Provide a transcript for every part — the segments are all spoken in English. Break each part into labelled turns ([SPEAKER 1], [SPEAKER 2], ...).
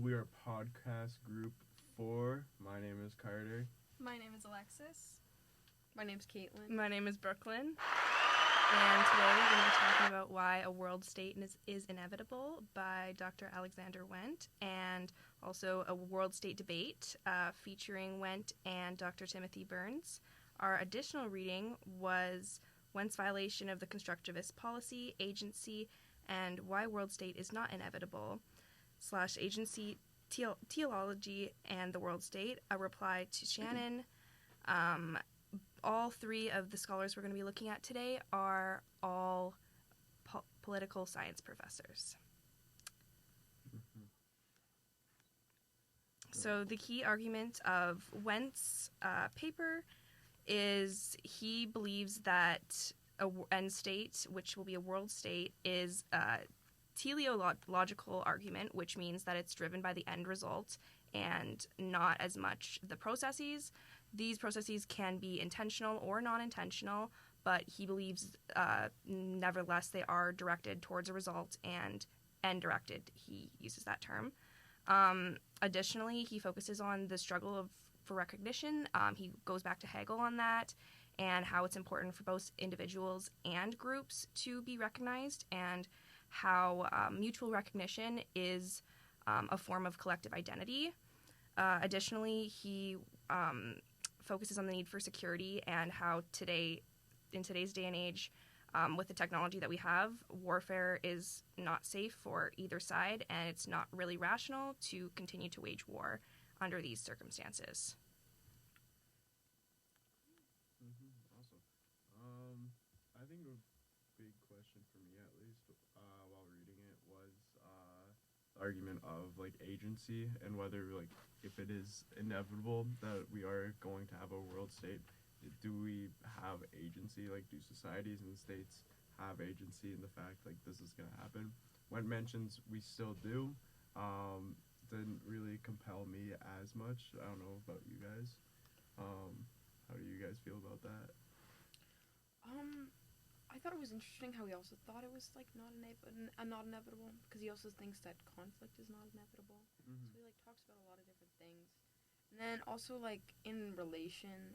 [SPEAKER 1] We are podcast group 4. My name is Carter.
[SPEAKER 2] My name is Alexis.
[SPEAKER 3] My name's Caitlin.
[SPEAKER 4] My name is Brooklyn. And today we're going to be talking about why a world state is inevitable by Dr. Alexander Wendt, and also a world state debate featuring Wendt and Dr. Timothy Burns. Our additional reading was Wendt's violation of the constructivist policy, agency, and why world state is not inevitable, / agency, teleology, and the world state, a reply to Shannon. All three of the scholars we're going to be looking at today are all political science professors. So the key argument of Wendt's paper is he believes that a end state, which will be a world state, is a teleological argument, which means that it's driven by the end result and not as much the processes. These processes can be intentional or non-intentional, but he believes nevertheless they are directed towards a result and end-directed. He uses that term. Additionally, he focuses on the struggle for recognition. He goes back to Hegel on that and how it's important for both individuals and groups to be recognized, and how mutual recognition is a form of collective identity. Additionally, he focuses on the need for security and how in today's day and age, with the technology that we have, warfare is not safe for either side, and it's not really rational to continue to wage war under these circumstances.
[SPEAKER 1] Awesome. I think a big question for me, at least, while reading it, was the argument of agency and whether if it is inevitable that we are going to have a world state, do we have agency? Do societies and states have agency in the fact this is going to happen? When mentions we still do, didn't really compel me as much. I don't know about you guys. How do you guys feel about that?
[SPEAKER 3] I thought it was interesting how he also thought it was not inevitable, because he also thinks that conflict is not inevitable.
[SPEAKER 1] Mm-hmm.
[SPEAKER 3] So he talks about a lot of different things. And then also in relation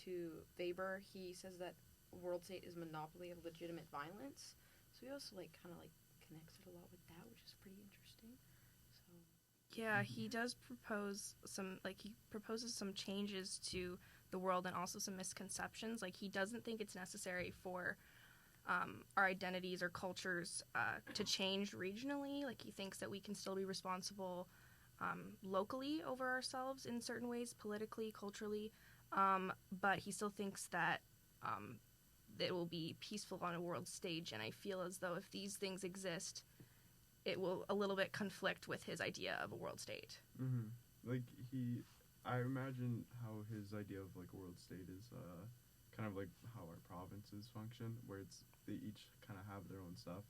[SPEAKER 3] to Weber, he says that world state is monopoly of legitimate violence. So he also connects it a lot with that, which is pretty interesting. So
[SPEAKER 4] yeah, he does propose he proposes some changes to the world and also some misconceptions. He doesn't think it's necessary for our identities or cultures to change regionally. He thinks that we can still be responsible locally over ourselves in certain ways, politically, culturally, but he still thinks that it will be peaceful on a world stage, and I feel as though if these things exist, it will a little bit conflict with his idea of a world state.
[SPEAKER 1] Mm-hmm. I imagine how his idea of a world state is kind of how our provinces function, where they each kind of have their own stuff.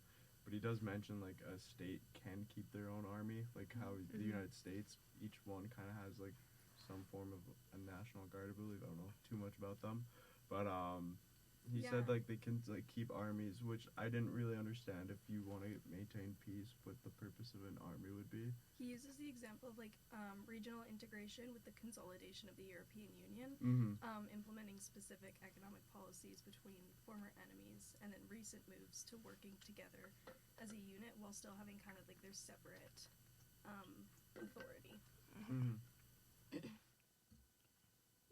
[SPEAKER 1] But he does mention a state can keep their own army, how the United States, each one kind of has some form of a national guard, I believe. I don't know too much about them, but he said they can keep armies, which I didn't really understand. If you want to maintain peace, what the purpose of an army would be.
[SPEAKER 2] He uses the example of regional integration with the consolidation of the European Union, implementing specific economic policies between former enemies, and then recent moves to working together as a unit while still having kind of their separate authority.
[SPEAKER 1] Mm-hmm.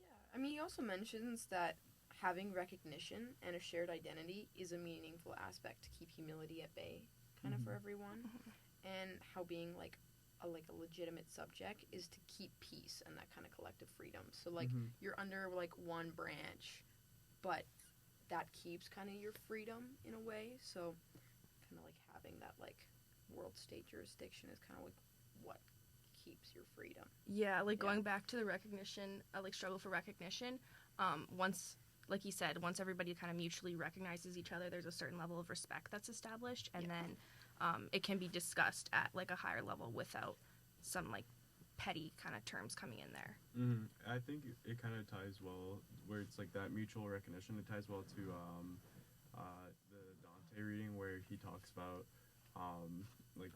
[SPEAKER 3] yeah, I mean, he also mentions that having recognition and a shared identity is a meaningful aspect to keep humility at bay, kind of for everyone, and how being a legitimate subject is to keep peace and that kind of collective freedom. So you're under one branch, but that keeps kind of your freedom in a way. So kind of having that world state jurisdiction is kind of what keeps your freedom.
[SPEAKER 4] Yeah, going back to the recognition, struggle for recognition. Once, like he said, once everybody kind of mutually recognizes each other, there's a certain level of respect that's established, and then it can be discussed at a higher level without some petty kind of terms coming in there.
[SPEAKER 1] Mm-hmm. I think it kind of ties well, where it's that mutual recognition. It ties well to the Dante reading, where he talks about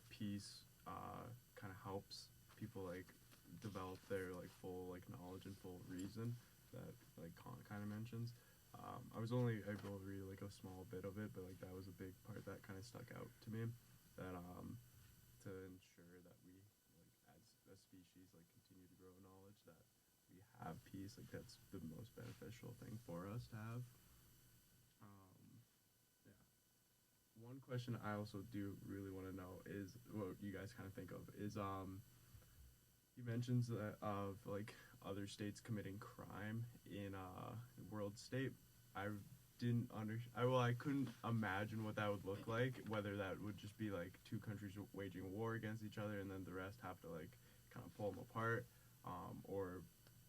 [SPEAKER 1] peace kind of helps people like develop their like full like knowledge and full reason that like Kant kind of mentions. I was only able to read like a small bit of it, but like that was a big part that kind of stuck out to me. That to ensure that we like as a species like continue to grow knowledge, that we have peace. Like that's the most beneficial thing for us to have. Yeah. One question I also do really want to know is what you guys kind of think of is he mentions that of like other states committing crime in world state. I didn't I couldn't imagine what that would look like, whether that would just be like two countries waging a war against each other and then the rest have to like kind of pull them apart, or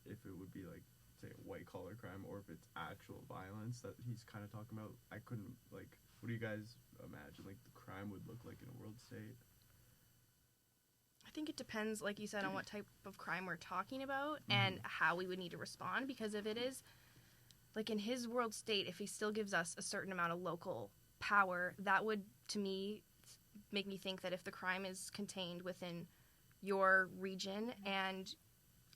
[SPEAKER 1] if it would be like say a white collar crime, or if it's actual violence that he's kind of talking about. I couldn't like. What do you guys imagine like the crime would look like in a world state?
[SPEAKER 4] I think it depends, like you said, on what type of crime we're talking about and how we would need to respond. Because if it is, like in his world state, if he still gives us a certain amount of local power, that would, to me, make me think that if the crime is contained within your region and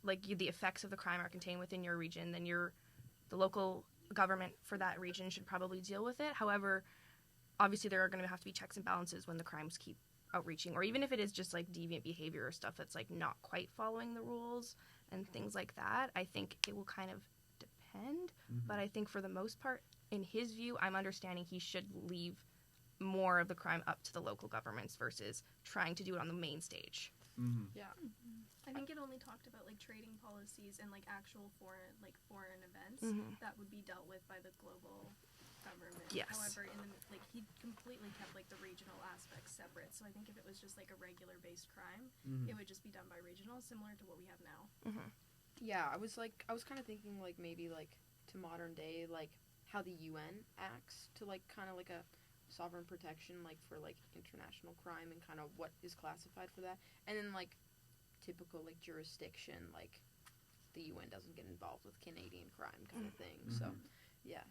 [SPEAKER 4] like the effects of the crime are contained within your region, then the local government for that region should probably deal with it. However, obviously there are going to have to be checks and balances when the crimes keep outreaching, or even if it is just like deviant behavior or stuff that's like not quite following the rules and things like that. I think it will kind of depend, but I think for the most part, in his view, I'm understanding he should leave more of the crime up to the local governments versus trying to do it on the main stage.
[SPEAKER 3] Yeah.
[SPEAKER 2] I think it only talked about like trading policies and like actual foreign events that would be dealt with by the global government.
[SPEAKER 4] Yes.
[SPEAKER 2] However, he completely kept like the regional aspects separate. So I think if it was just like a regular based crime, it would just be done by regional, similar to what we have now.
[SPEAKER 3] Yeah, I was kind of thinking like maybe like to modern day, like how the UN acts to like kind of like a sovereign protection like for like international crime and kind of what is classified for that, and then like typical like jurisdiction, like the UN doesn't get involved with Canadian crime kind of thing. So yeah.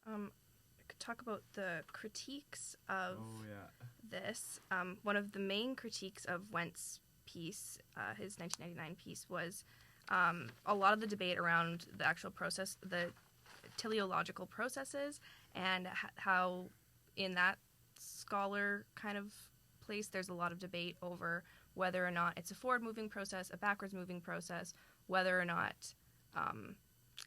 [SPEAKER 4] I could talk about the critiques of this. One of the main critiques of Wendt's piece, his 1999 piece, was a lot of the debate around the actual process, the teleological processes, and how in that scholar kind of place there's a lot of debate over whether or not it's a forward-moving process, a backwards-moving process, whether or not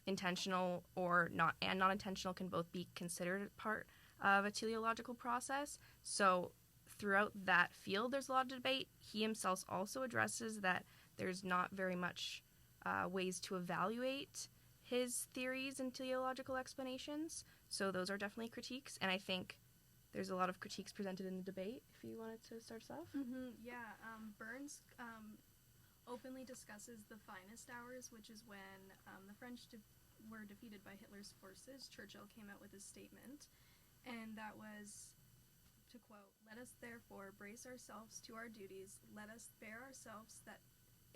[SPEAKER 4] intentional or not and non-intentional can both be considered part of a teleological process. So throughout that field there's a lot of debate. He himself also addresses that there's not very much ways to evaluate his theories and teleological explanations. So those are definitely critiques, and I think there's a lot of critiques presented in the debate. If you wanted to start us off.
[SPEAKER 2] Yeah, Burns openly discusses the finest hours, which is when the French were defeated by Hitler's forces. Churchill came out with a statement, and that was, to quote, "Let us therefore brace ourselves to our duties. Let us bear ourselves that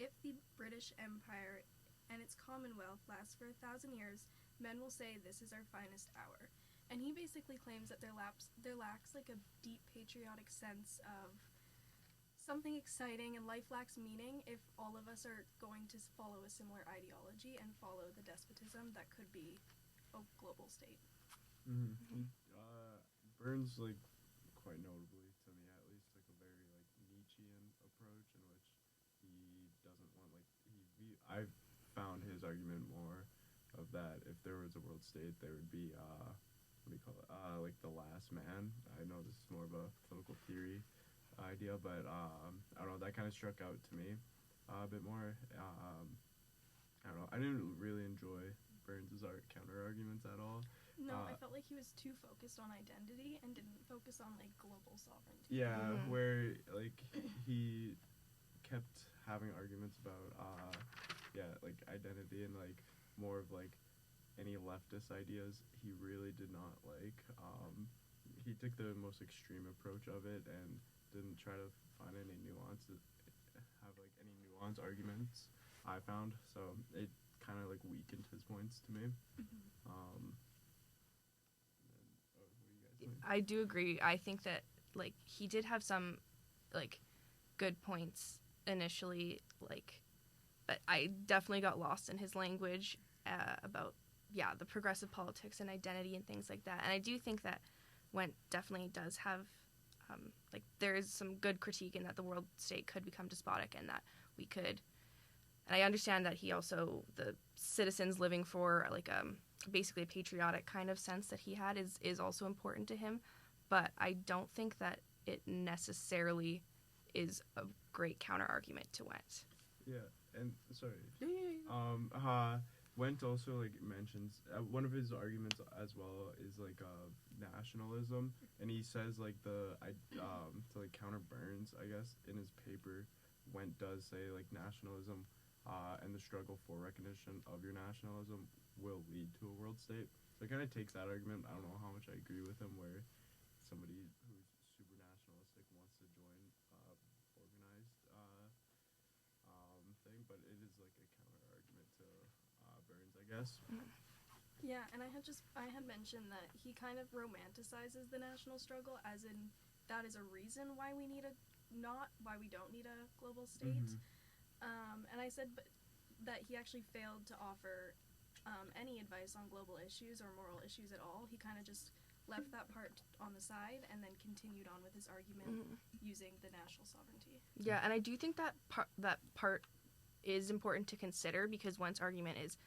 [SPEAKER 2] if the British Empire and its Commonwealth lasts for 1,000 years, men will say this is our finest hour." And he basically claims that there lacks like a deep patriotic sense of something exciting, and life lacks meaning if all of us are going to follow a similar ideology and follow the despotism that could be a global state.
[SPEAKER 1] Burns, like, quite notably, to me at least, like a very like Nietzschean approach in which he doesn't want like I found his argument more of that if there was a world state there would be what do you call it, like the last man. I know this is more of a political theory idea, but I don't know, that kind of struck out to me a bit more. I don't know, I didn't really enjoy Burns' counter arguments at all.
[SPEAKER 2] No, I felt like he was too focused on identity and didn't focus on like global sovereignty.
[SPEAKER 1] Yeah, where like he kept having arguments about like identity and like more of like any leftist ideas he really did not like. He took the most extreme approach of it and didn't try to find any nuance arguments, I found. So it kind of like weakened his points to me. What do you guys think?
[SPEAKER 4] I do agree. I think that like he did have some like good points initially, like, but I definitely got lost in his language about the progressive politics and identity and things like that. And I do think that Wendt definitely does have like there is some good critique in that the world state could become despotic and that we could. And I understand that he also, the citizens living for like basically a patriotic kind of sense that he had is also important to him. But I don't think that it necessarily is a great counter argument to Wendt.
[SPEAKER 1] Yeah, and sorry.
[SPEAKER 3] Yeah.
[SPEAKER 1] Wendt also like mentions one of his arguments as well is like nationalism, and he says like to like counter Burns, I guess, in his paper, Wendt does say like nationalism and the struggle for recognition of your nationalism will lead to a world state. So it kind of takes that argument. I don't know how much I agree with him, where somebody who's super nationalistic wants to join organized thing, but it is like a counter argument to Burns, I guess.
[SPEAKER 2] Yeah, and I had mentioned that he kind of romanticizes the national struggle, as in that is a reason why we don't need a global state. And I said that he actually failed to offer any advice on global issues or moral issues at all. He kind of just left that part on the side and then continued on with his argument using the national sovereignty.
[SPEAKER 4] Yeah, and I do think that part is important to consider, because Wendt's argument is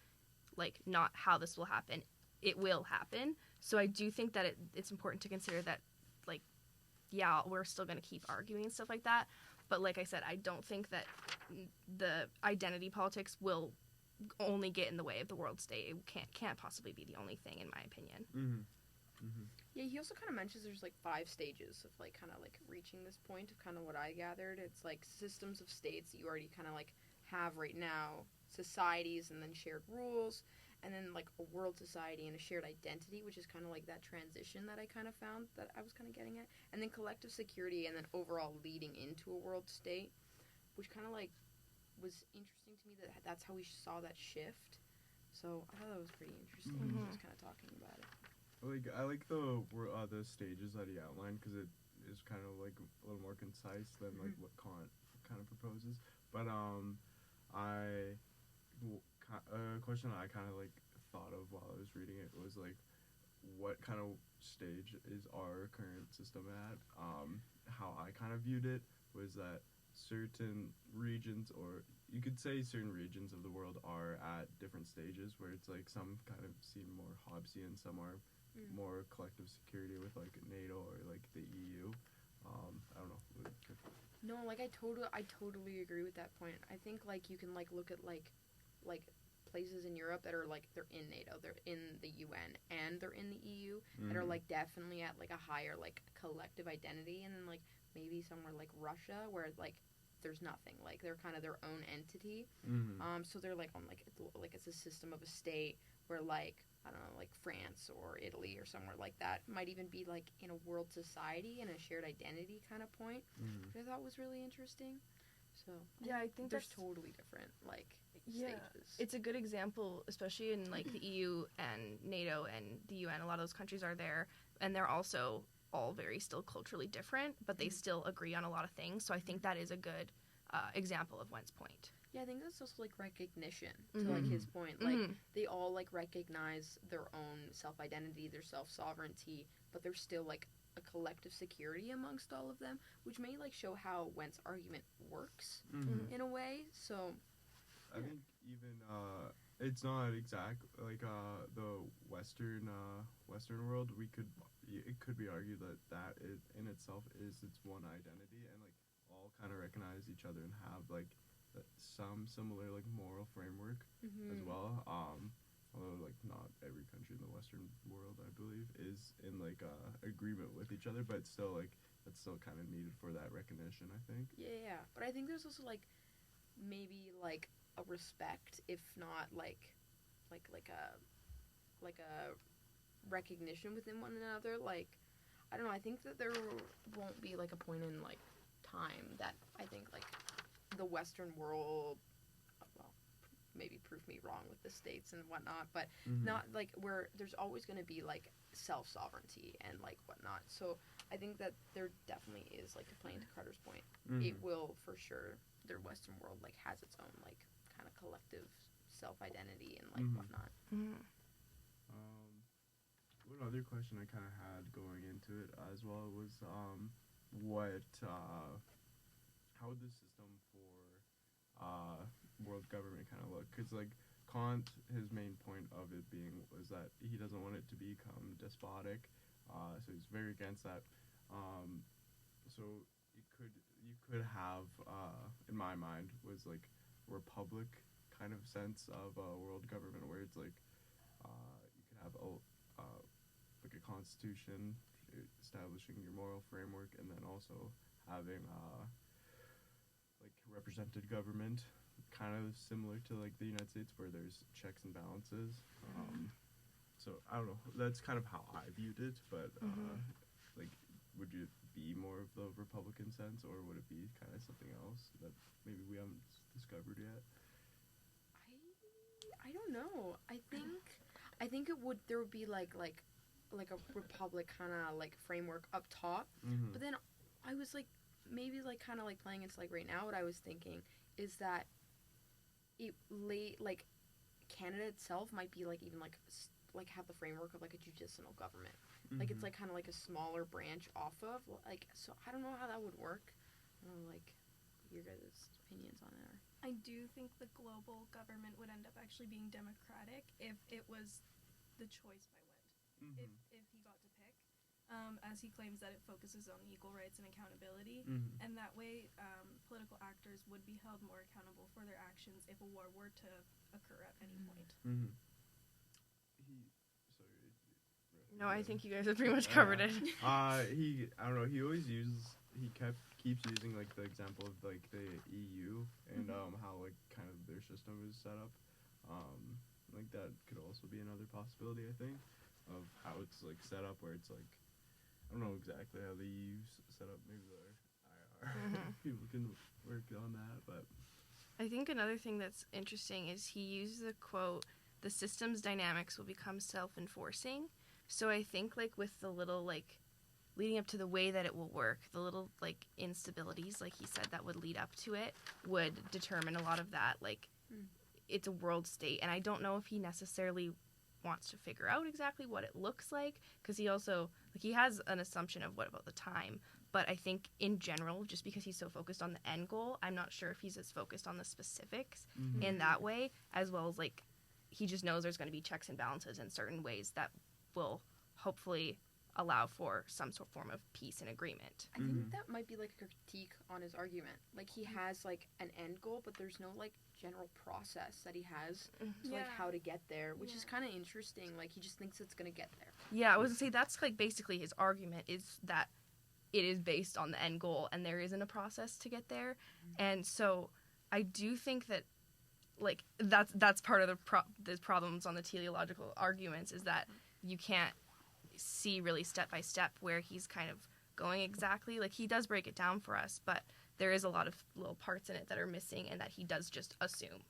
[SPEAKER 4] like not how this will happen, it will happen. So I do think that it's important to consider that, like, yeah, we're still going to keep arguing and stuff like that, but like I said, I don't think that the identity politics will only get in the way of the world state. It can't possibly be the only thing, in my opinion.
[SPEAKER 3] Yeah, he also kind of mentions there's like 5 stages of like kind of like reaching this point of kind of what I gathered. It's like systems of states that you already kind of like have right now, societies, and then shared rules, and then like a world society and a shared identity, which is kind of like that transition that I kind of found that I was kind of getting at, and then collective security, and then overall leading into a world state, which kind of like was interesting to me that that's how we saw that shift. So I thought that was pretty interesting. Just kind of talking about it.
[SPEAKER 1] I like the stages that he outlined, because it is kind of like a little more concise than like what Kant kind of proposes. But a question I kind of like thought of while I was reading it was like, what kind of stage is our current system at? How I kind of viewed it was that certain regions, or you could say certain regions of the world, are at different stages, where it's like some kind of seem more Hobbesian, some are more collective security with like NATO or like the EU. I don't know.
[SPEAKER 3] No, like I totally agree with that point. I think like you can like look at like places in Europe that are like they're in NATO, they're in the UN, and they're in the EU, that are like definitely at like a higher like collective identity, and then like maybe somewhere like Russia where like there's nothing, like they're kind of their own entity. So they're like on like it's a system of a state, where like I don't know, like France or Italy or somewhere like that might even be like in a world society and a shared identity kind of point, which I thought was really interesting. So
[SPEAKER 4] yeah, I think
[SPEAKER 3] there's
[SPEAKER 4] that's
[SPEAKER 3] totally different like
[SPEAKER 4] yeah,
[SPEAKER 3] stages.
[SPEAKER 4] it's a good example, especially in like the EU and NATO and the UN. A lot of those countries are there, and they're also all very still culturally different, but they still agree on a lot of things. So I think that is a good example of Wendt's point.
[SPEAKER 3] Yeah, I think that's also like recognition to like his point. Like they all like recognize their own self-identity, their self-sovereignty, but there's still like a collective security amongst all of them, which may like show how Wendt's argument works in a way. So
[SPEAKER 1] I think even it's not exact like the Western world. It could be argued that it in itself is its one identity, and like all kind of recognize each other and have like some similar like moral framework as well. Although like not every country in the Western world, I believe, is in like agreement with each other, but still like that's still kind of needed for that recognition, I think.
[SPEAKER 3] Yeah, but I think there's also like maybe like a respect, if not like a recognition within one another. Like I don't know, I think that there won't be like a point in like time that I think like the Western world, well, maybe prove me wrong with the states and whatnot, but not like where there's always going to be like self-sovereignty and like whatnot. So I think that there definitely is, like, to play into Carter's point,
[SPEAKER 1] Mhm.
[SPEAKER 3] it will for sure, the Western world, like, has its own, like, kind of collective self-identity and, like,
[SPEAKER 1] Mhm.
[SPEAKER 3] whatnot.
[SPEAKER 1] One other question I kind of had going into it as well was what how would the system for world government kind of look? Because like Kant, his main point of it being was that he doesn't want it to become despotic, so he's very against that. So you could have in my mind was like republic kind of sense of world government where it's like you could have a like a constitution establishing your moral framework, and then also having like represented government, kind of similar to like the United States, where there's checks and balances. So I don't know. That's kind of how I viewed it, but like, would it be more of the Republican sense, or would it be kind of something else that maybe we haven't discovered yet?
[SPEAKER 3] I don't know. I think it would, there would be like a republic kind of like framework up top,
[SPEAKER 1] Mm-hmm.
[SPEAKER 3] but then I was like, maybe like kind of like playing into like right now, what I was thinking is that like Canada itself might be like even like like have the framework of like a judicial government, like it's like kind of like a smaller branch off of, like, so I don't know how that would work. I don't know, like, your guys' opinions on it.
[SPEAKER 2] I do think the global government would end up actually being democratic if it was the choice by Wendt. If he got to pick, as he claims that it focuses on equal rights and accountability, and that way political actors would be held more accountable for their actions if a war were to occur at any point.
[SPEAKER 4] No, I think you guys have pretty much covered it.
[SPEAKER 1] I don't know. He always keeps using like the example of like the EU and how like kind of their system is set up. Like that could also be another possibility, I think, of how it's like set up, where it's like I don't know exactly how the EU's set up. Maybe the IR people can work on that, but
[SPEAKER 4] I think another thing that's interesting is he used the quote, "The system's dynamics will become self-enforcing." So I think like with the little like leading up to the way that it will work, the little like instabilities, like he said, that would lead up to it would determine a lot of that. Like it's a world state, and I don't know if he necessarily wants to figure out exactly what it looks like, because he also like he has an assumption of what about the time. But I think in general, just because he's so focused on the end goal, I'm not sure if he's as focused on the specifics in that way, as well as like he just knows there's going to be checks and balances in certain ways that will hopefully allow for some sort of form of peace and agreement.
[SPEAKER 3] I think that might be like a critique on his argument. Like he has like an end goal, but there's no like general process that he has to like how to get there, which is kind of interesting. Like he just thinks it's gonna get there.
[SPEAKER 4] Yeah, I was gonna say that's like basically his argument is that it is based on the end goal and there isn't a process to get there. And so I do think that like that's part of the problems on the teleological arguments is that you can't see really step by step where he's kind of going exactly. Like he does break it down for us, but there is a lot of little parts in it that are missing and that he does just assume.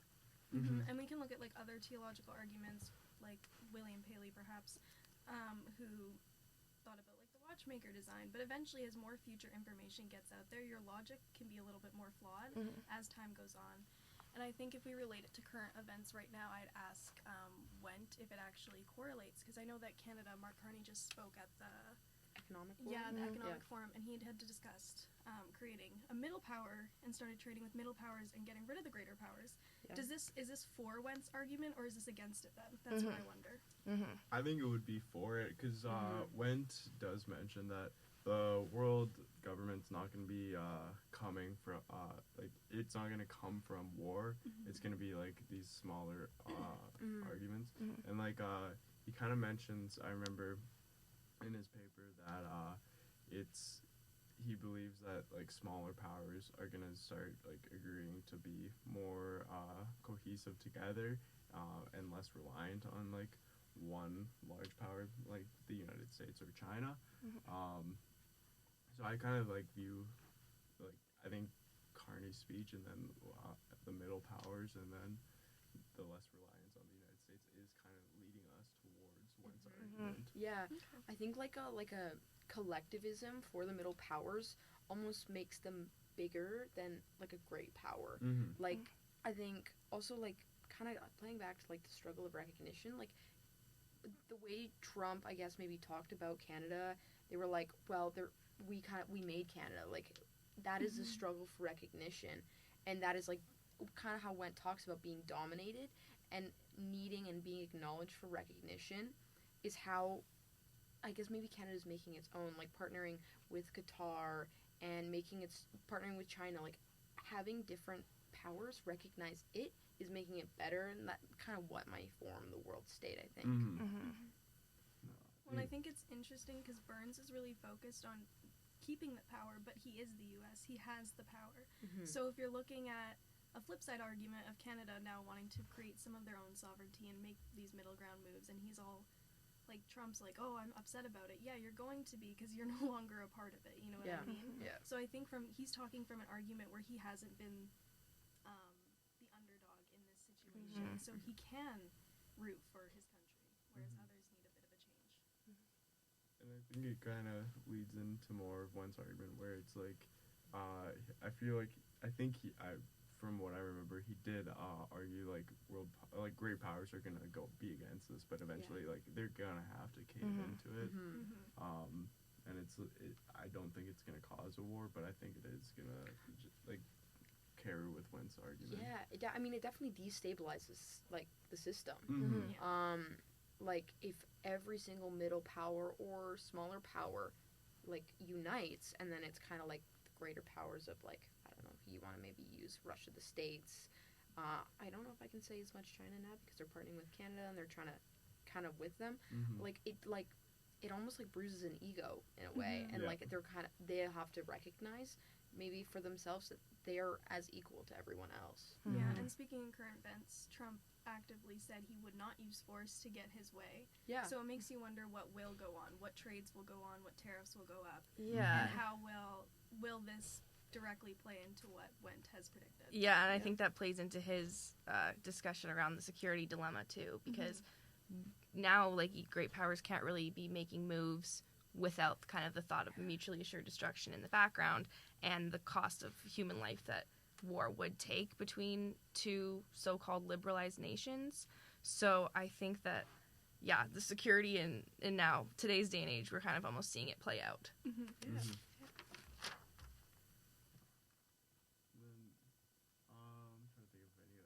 [SPEAKER 2] And we can look at like other theological arguments, like William Paley perhaps, who thought about like the watchmaker design, but eventually as more future information gets out there, your logic can be a little bit more flawed as time goes on. And I think if we relate it to current events right now, I'd ask Wendt if it actually correlates, because I know that Canada, Mark Carney just spoke at the
[SPEAKER 3] Economic forum?
[SPEAKER 2] the economic forum, and he had discussed creating a middle power and started trading with middle powers and getting rid of the greater powers.
[SPEAKER 3] Yeah.
[SPEAKER 2] Is this for Wendt's argument, or is this against it then? That's what I wonder.
[SPEAKER 1] I think it would be for it, because Wendt does mention that the world government's not going to be coming from like it's not going to come from war. It's going to be like these smaller arguments, and like he kind of mentions, I remember in his paper, that he believes that like smaller powers are going to start like agreeing to be more cohesive together and less reliant on like one large power like the United States or China. So I kind of like view, like, I think Carney's speech and then the middle powers and then the less reliance on the United States is kind of leading us towards Wendt's argument.
[SPEAKER 3] Yeah, I think like a collectivism for the middle powers almost makes them bigger than like a great power.
[SPEAKER 1] Mm-hmm.
[SPEAKER 3] Like I think also like kind of playing back to like the struggle of recognition, like the way Trump I guess maybe talked about Canada, they were like, well, we made Canada, like that is a struggle for recognition, and that is like kind of how Wendt talks about being dominated and needing and being acknowledged for recognition is how I guess maybe Canada's making its own, like partnering with Qatar and partnering with China, like having different powers recognize it is making it better, and that kind of what might form the world state, I think.
[SPEAKER 2] Well, I think it's interesting because Burns is really focused on keeping the power, but he is the U.S. He has the power. So if you're looking at a flip side argument of Canada now wanting to create some of their own sovereignty and make these middle ground moves, and he's all like, Trump's like, oh, I'm upset about it. Yeah, you're going to be because you're no longer a part of it. You know what I mean?
[SPEAKER 3] Yeah.
[SPEAKER 2] So I think he's talking from an argument where he hasn't been the underdog in this situation, so he can root for his country, whereas others need a bit of a change.
[SPEAKER 1] And I think it kind of leads into more of Wendt's argument where it's like, I feel like, from what I remember, he did argue like great powers are gonna be against this, but eventually like they're gonna have to cave into it. And I don't think it's gonna cause a war, but I think it is gonna like carry with Wendt's argument.
[SPEAKER 3] Yeah, I mean, it definitely destabilizes like the system. Like if every single middle power or smaller power like unites, and then it's kind of like the greater powers of like, I don't know, you want to maybe use Russia, the States. I don't know if I can say as much China now because they're partnering with Canada and they're trying to kind of with them. Like it almost like bruises an ego in a way, and like they have to recognize maybe for themselves that they are as equal to everyone else.
[SPEAKER 2] Yeah, and speaking in current events, Trump actively said he would not use force to get his way.
[SPEAKER 3] Yeah.
[SPEAKER 2] So it makes you wonder what will go on, what trades will go on, what tariffs will go up,
[SPEAKER 4] Yeah.
[SPEAKER 2] and how will this directly play into what Wendt has predicted.
[SPEAKER 4] Yeah, and I think that plays into his discussion around the security dilemma too, because now like great powers can't really be making moves without kind of the thought of mutually assured destruction in the background and the cost of human life that war would take between two so-called liberalized nations. So I think that, yeah, the security in now today's day and age, we're kind of almost seeing it play out.
[SPEAKER 1] Then, I'm trying to think of any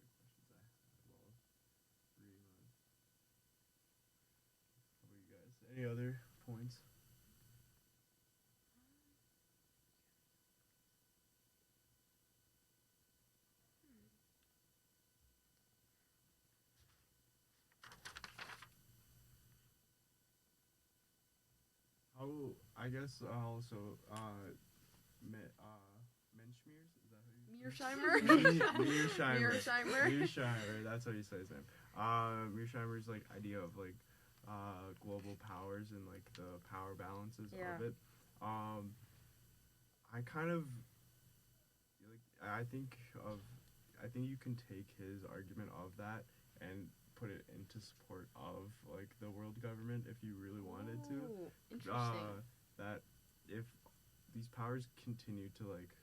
[SPEAKER 1] other questions I had while reading on. How about you guys? Any other points? I guess also Menschmeers, is that how you
[SPEAKER 3] Mearsheimer.
[SPEAKER 1] Mearsheimer, that's how you say his name. Mearsheimer's like idea of like global powers and like the power balances of it. I kind of like I think you can take his argument of that and put it into support of like the world government if you really wanted to.
[SPEAKER 3] Interesting.
[SPEAKER 1] That if these powers continue to like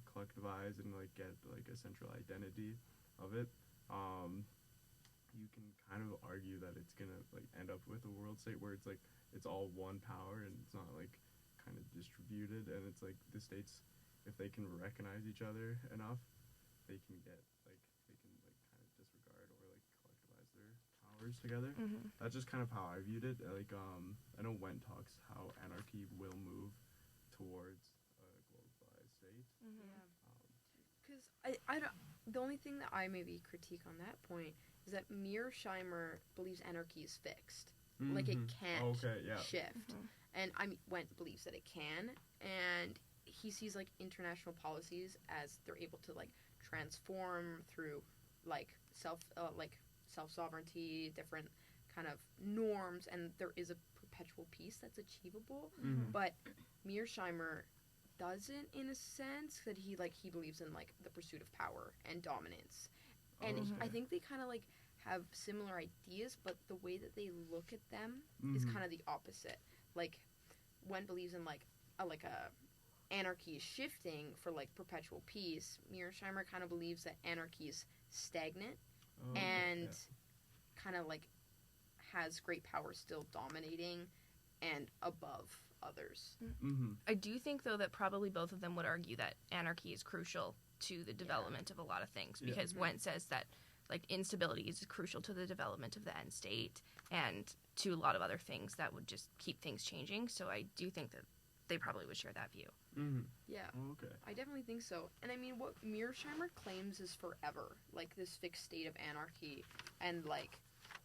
[SPEAKER 1] collectivize and like get like a central identity of it, you can kind of argue that it's gonna like end up with a world state where it's like it's all one power and it's not like kind of distributed, and it's like the states, if they can recognize each other enough, they can kind of disregard or like collectivize their powers together. That's just kind of how I viewed it. Like I know Wendt talks how anarchy will move towards a globalized state.
[SPEAKER 3] Because I don't. The only thing that I maybe critique on that point is that Mearsheimer believes anarchy is fixed, like it can't shift, and Wendt believes that it can, and he sees like international policies as they're able to like transform through like self-sovereignty, different kind of norms, and there is a perpetual peace that's achievable. But Mearsheimer doesn't, in a sense, that he believes in like the pursuit of power and dominance, and I think they kind of like have similar ideas, but the way that they look at them is kind of the opposite. Like Went believes in like a anarchy is shifting for like perpetual peace. Mearsheimer kind of believes that anarchy is stagnant and kind of like has great power still dominating and above others.
[SPEAKER 1] Mm-hmm.
[SPEAKER 4] I do think, though, that probably both of them would argue that anarchy is crucial to the development of a lot of things, because Went says that like instability is crucial to the development of the end state and to a lot of other things that would just keep things changing. So I do think that they probably would share that view.
[SPEAKER 1] Mm-hmm.
[SPEAKER 3] Yeah.
[SPEAKER 1] Oh, okay.
[SPEAKER 3] I definitely think so. And I mean, what Mearsheimer claims is forever, like this fixed state of anarchy and like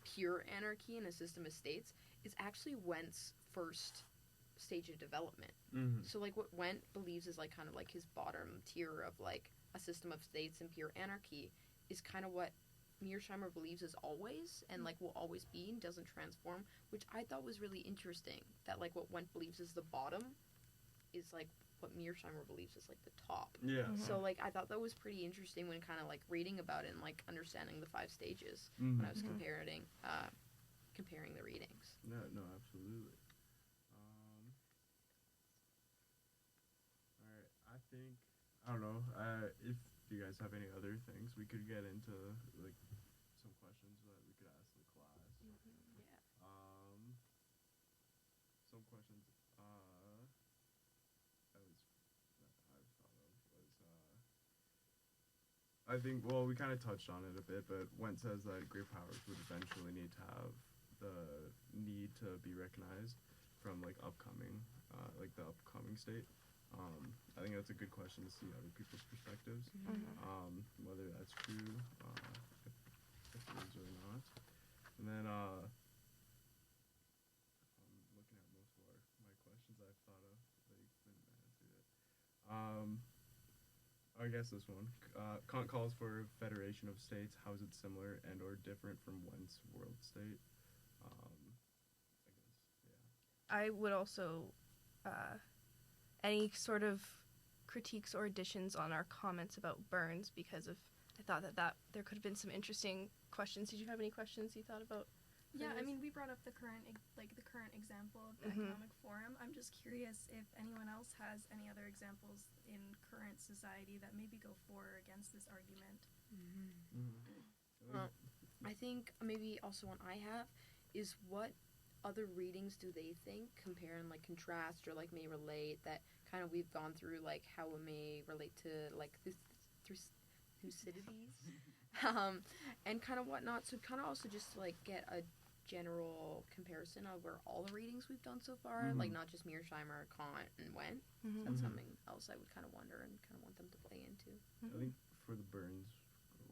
[SPEAKER 3] pure anarchy in a system of states, is actually Wendt's first stage of development.
[SPEAKER 1] Mm-hmm.
[SPEAKER 3] So like what Wendt believes is like kind of like his bottom tier of like a system of states and pure anarchy is kind of what Mearsheimer believes is always and like will always be and doesn't transform, which I thought was really interesting, that like what Wendt believes is the bottom is like what Mearsheimer believes is like the top.
[SPEAKER 1] Yeah.
[SPEAKER 3] So like I thought that was pretty interesting when kind of like reading about it and like understanding the 5 stages
[SPEAKER 1] Mm-hmm.
[SPEAKER 3] when I was comparing the readings.
[SPEAKER 1] No, absolutely. All right. I don't know. If you guys have any other things, we could get into like some questions that we could ask the class.
[SPEAKER 3] Yeah.
[SPEAKER 1] Some questions. I think, well, we kind of touched on it a bit, but Went says that great powers would eventually need to have the need to be recognized from like the upcoming state. I think that's a good question to see other people's perspectives, whether that's true, if it is or not. And then I'm looking at most of my questions I've thought of, but you didn't answer it. I guess this one. Kant calls for federation of states. How is it similar and or different from Wendt's world state? I guess, yeah.
[SPEAKER 4] I would also, any sort of critiques or additions on our comments about Burns, because of, I thought that there could have been some interesting questions. Did you have any questions you thought about?
[SPEAKER 2] Yeah, I mean, we brought up the current example of the Economic Forum. I'm just curious if anyone else has any other examples in current society that maybe go for or against this argument.
[SPEAKER 3] I think maybe also one I have is, what other readings do they think compare and like contrast or like may relate that kind of we've gone through, like how it may relate to like Thucydides and kind of whatnot. So kind of also just to, like get a general comparison of where all the readings we've done so far, like not just Mearsheimer, Kant, and Wendt. That's something else I would kind of wonder and kind of want them to play into.
[SPEAKER 1] I think for the Burns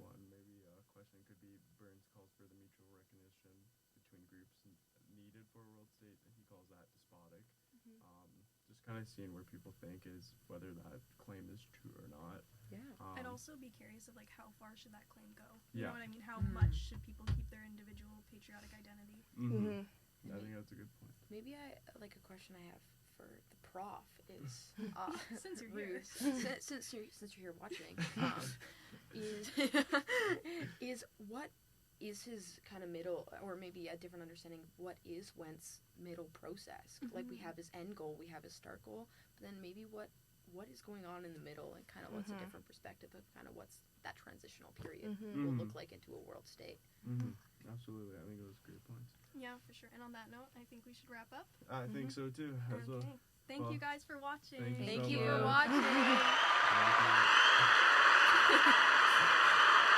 [SPEAKER 1] one, maybe a question could be, Burns calls for the mutual recognition between groups needed for a world state, and he calls that despotic. Just kind of seeing where people think is whether that claim is true or not.
[SPEAKER 3] Yeah.
[SPEAKER 2] I'd also be curious of like how far should that claim go?
[SPEAKER 1] Yeah.
[SPEAKER 2] You know what I mean? How much should people keep their individual patriotic identity?
[SPEAKER 1] I think that's a good point.
[SPEAKER 3] Maybe like a question I have for the prof is
[SPEAKER 2] Since you're here.
[SPEAKER 3] since you're here watching, is what is his kind of middle, or maybe a different understanding, what is Wendt's middle process? Like we have his end goal, we have his start goal, but then maybe what is going on in the middle, and kind of what's a different perspective of kind of what's that transitional period will look like into a world state.
[SPEAKER 1] Absolutely, I think those are great points.
[SPEAKER 2] Yeah, for sure. And on that note, I think we should wrap up.
[SPEAKER 1] I think so too, as well.
[SPEAKER 2] Okay. Thank you guys for watching.
[SPEAKER 1] Thank
[SPEAKER 3] Thank
[SPEAKER 1] so
[SPEAKER 3] you for
[SPEAKER 1] much.
[SPEAKER 3] watching.